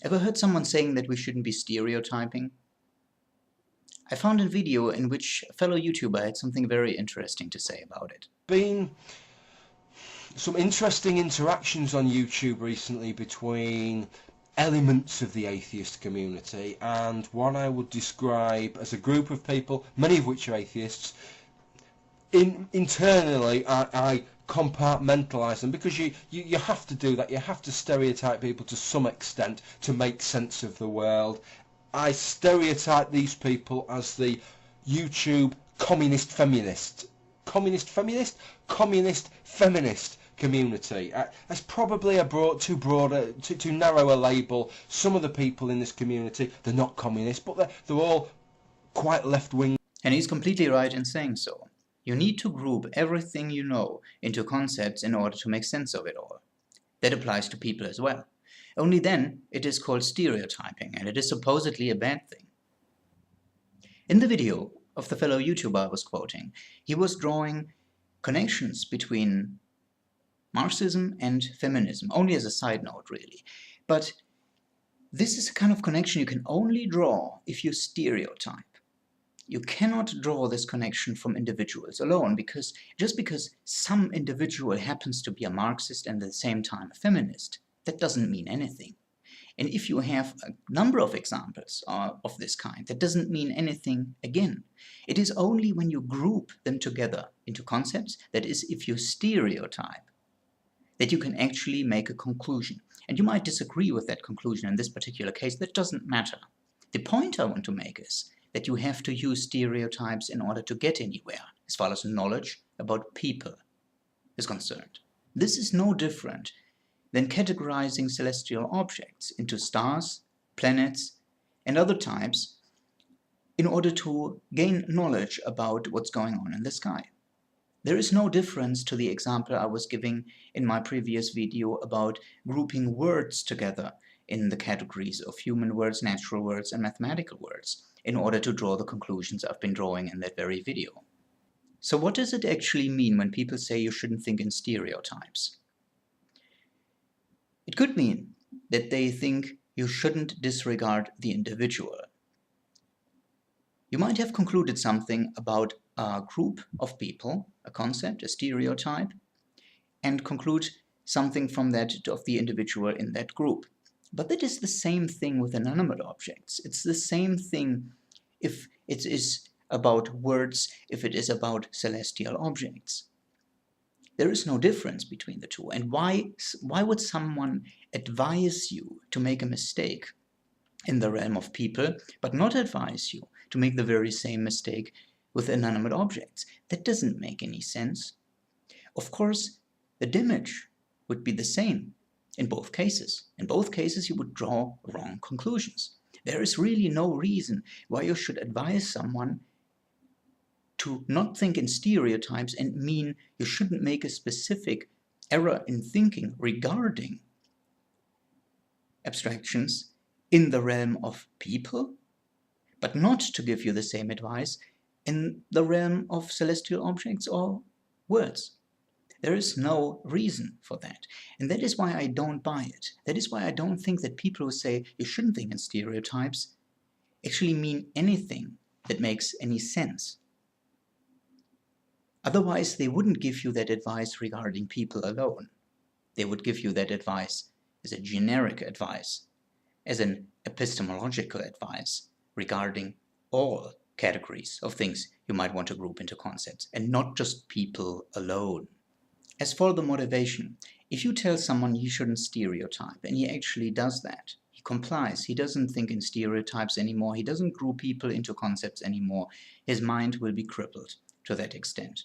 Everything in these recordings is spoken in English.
Ever heard someone saying that we shouldn't be stereotyping? I found a video in which a fellow YouTuber had something very interesting to say about it. Been some interesting interactions on YouTube recently between elements of the atheist community and what I would describe as a group of people, many of which are atheists. Internally, I compartmentalise them because you have to do that. You have to stereotype people to some extent to make sense of the world. I stereotype these people as the YouTube communist feminist community. That's probably too narrow a label. Some of the people in this community, they're not communist, but they're all quite left-wing. And he's completely right in saying so. You need to group everything you know into concepts in order to make sense of it all. That applies to people as well. Only then it is called stereotyping, and it is supposedly a bad thing. In the video of the fellow YouTuber I was quoting, he was drawing connections between Marxism and feminism, only as a side note really. But this is a kind of connection you can only draw if you stereotype. You cannot draw this connection from individuals alone, because just because some individual happens to be a Marxist and at the same time a feminist, that doesn't mean anything. And if you have a number of examples of this kind, that doesn't mean anything again. It is only when you group them together into concepts, that is, if you stereotype, that you can actually make a conclusion. And you might disagree with that conclusion in this particular case. That doesn't matter. The point I want to make is that you have to use stereotypes in order to get anywhere, as far as knowledge about people is concerned. This is no different than categorizing celestial objects into stars, planets, and other types in order to gain knowledge about what's going on in the sky. There is no difference to the example I was giving in my previous video about grouping words together in the categories of human words, natural words, and mathematical words in order to draw the conclusions I've been drawing in that very video. So what does it actually mean when people say you shouldn't think in stereotypes? It could mean that they think you shouldn't disregard the individual. You might have concluded something about a group of people, a concept, a stereotype, and conclude something from that of the individual in that group. But that is the same thing with inanimate objects. It's the same thing if it is about words, if it is about celestial objects. There is no difference between the two. And why would someone advise you to make a mistake in the realm of people, but not advise you to make the very same mistake with inanimate objects? That doesn't make any sense. Of course, the damage would be the same in both cases. In both cases, you would draw wrong conclusions. There is really no reason why you should advise someone to not think in stereotypes and mean you shouldn't make a specific error in thinking regarding abstractions in the realm of people, but not to give you the same advice in the realm of celestial objects or words. There is no reason for that. And that is why I don't buy it. That is why I don't think that people who say you shouldn't think in stereotypes actually mean anything that makes any sense. Otherwise, they wouldn't give you that advice regarding people alone. They would give you that advice as a generic advice, as an epistemological advice regarding all categories of things you might want to group into concepts, and not just people alone. As for the motivation, if you tell someone he shouldn't stereotype, and he actually does that, he complies, he doesn't think in stereotypes anymore, he doesn't group people into concepts anymore, his mind will be crippled to that extent.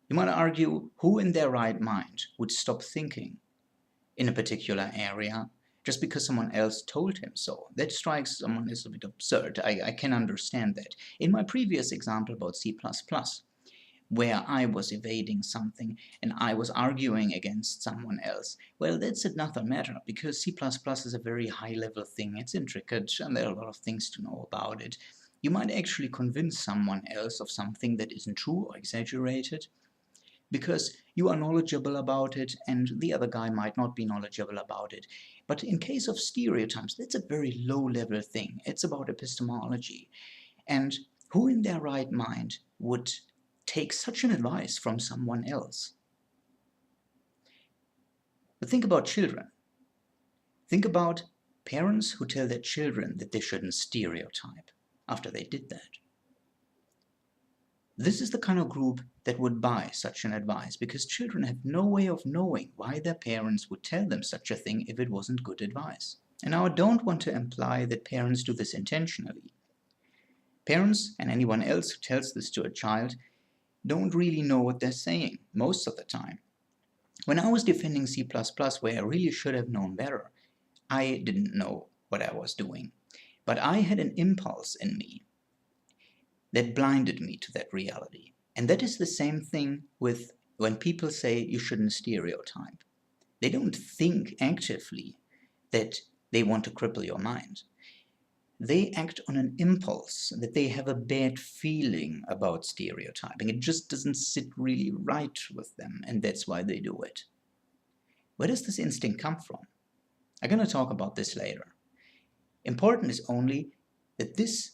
You might argue, who in their right mind would stop thinking in a particular area just because someone else told him so? That strikes someone as a bit absurd. I can understand that. In my previous example about C++, where I was evading something and I was arguing against someone else, well, that's another matter, because C++ is a very high-level thing. It's intricate and there are a lot of things to know about it. You might actually convince someone else of something that isn't true or exaggerated because you are knowledgeable about it and the other guy might not be knowledgeable about it. But in case of stereotypes, that's a very low-level thing. It's about epistemology. And who in their right mind would take such an advice from someone else? But think about children. Think about parents who tell their children that they shouldn't stereotype after they did that. This is the kind of group that would buy such an advice, because children have no way of knowing why their parents would tell them such a thing if it wasn't good advice. And now I don't want to imply that parents do this intentionally. Parents and anyone else who tells this to a child don't really know what they're saying most of the time. When I was defending C++, where I really should have known better, I didn't know what I was doing. But I had an impulse in me that blinded me to that reality. And that is the same thing with when people say you shouldn't stereotype. They don't think actively that they want to cripple your mind. They act on an impulse that they have a bad feeling about stereotyping. It just doesn't sit really right with them, and that's why they do it. Where does this instinct come from? I'm going to talk about this later. Important is only that this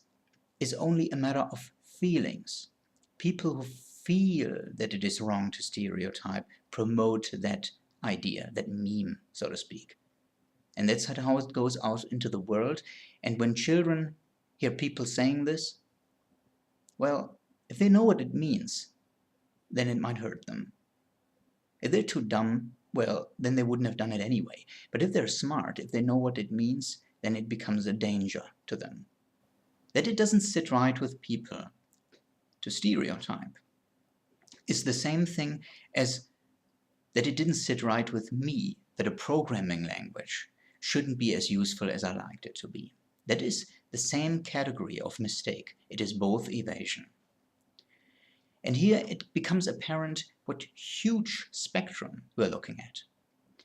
is only a matter of feelings. People who feel that it is wrong to stereotype promote that idea, that meme, so to speak. And that's how it goes out into the world. And when children hear people saying this, well, if they know what it means, then it might hurt them. If they're too dumb, well, then they wouldn't have done it anyway. But if they're smart, if they know what it means, then it becomes a danger to them. That it doesn't sit right with people to stereotype is the same thing as that it didn't sit right with me that a programming language shouldn't be as useful as I liked it to be. That is the same category of mistake. It is both evasion. And here it becomes apparent what huge spectrum we're looking at.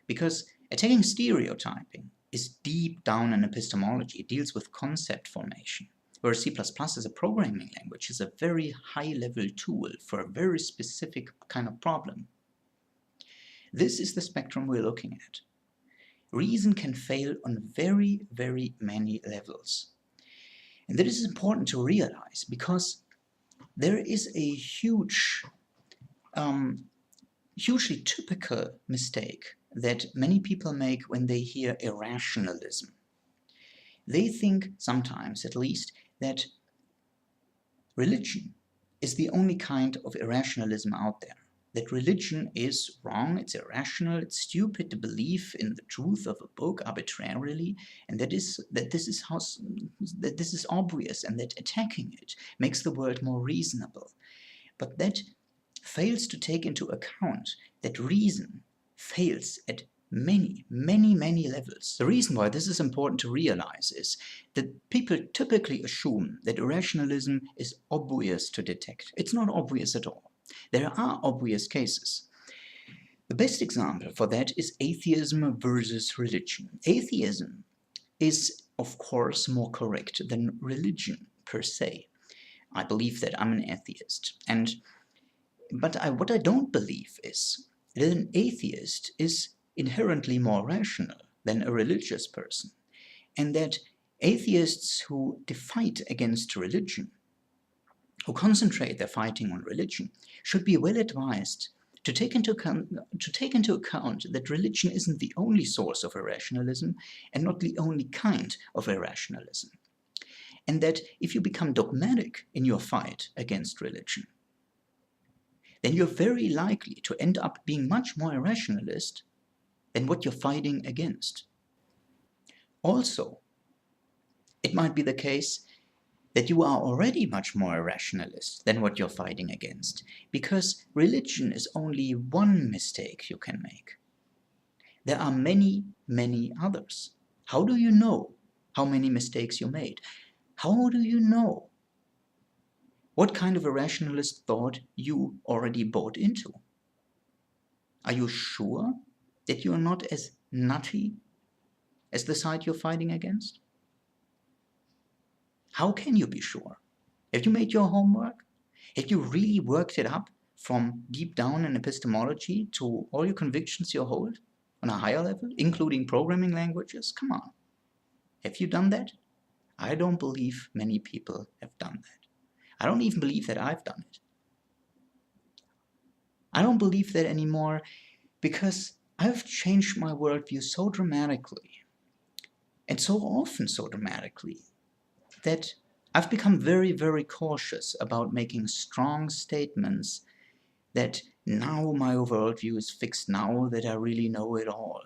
Because attacking stereotyping is deep down in epistemology. It deals with concept formation. Whereas C++ as a programming language is a very high-level tool for a very specific kind of problem. This is the spectrum we're looking at. Reason can fail on very, very many levels. And that is important to realize, because there is a hugely typical mistake that many people make when they hear irrationalism. They think, sometimes at least, that religion is the only kind of irrationalism out there. That religion is wrong, it's irrational, it's stupid to believe in the truth of a book arbitrarily, and that this is obvious, and that attacking it makes the world more reasonable. But that fails to take into account that reason fails at many levels. The reason why this is important to realize is that people typically assume that irrationalism is obvious to detect. It's not obvious at all. There are obvious cases. The best example for that is atheism versus religion. Atheism is, of course, more correct than religion per se. I believe that I'm an atheist. But what I don't believe is that an atheist is inherently more rational than a religious person, and that atheists who fight against religion, who concentrate their fighting on religion, should be well advised to take into account that religion isn't the only source of irrationalism and not the only kind of irrationalism. And that if you become dogmatic in your fight against religion, then you're very likely to end up being much more irrationalist than what you're fighting against. Also, it might be the case that you are already much more irrationalist than what you're fighting against, because religion is only one mistake you can make. There are many others. How do you know how many mistakes you made? How do you know what kind of irrationalist thought you already bought into? Are you sure that you are not as nutty as the side you're fighting against? How can you be sure? Have you made your homework? Have you really worked it up from deep down in epistemology to all your convictions you hold? On a higher level, including programming languages? Come on. Have you done that? I don't believe many people have done that. I don't even believe that I've done it. I don't believe that anymore because I've changed my worldview so dramatically, and so often so dramatically, that I've become very, very cautious about making strong statements that now my worldview is fixed, now that I really know it all.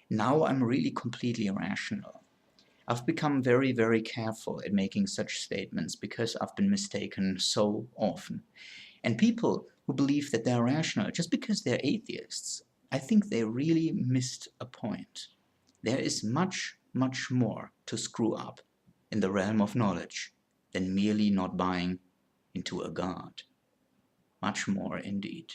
Now I'm really completely rational. I've become very, very careful at making such statements because I've been mistaken so often. And people who believe that they're rational just because they're atheists, I think they really missed a point. There is much, much more to screw up in the realm of knowledge than merely not buying into a god. Much more indeed.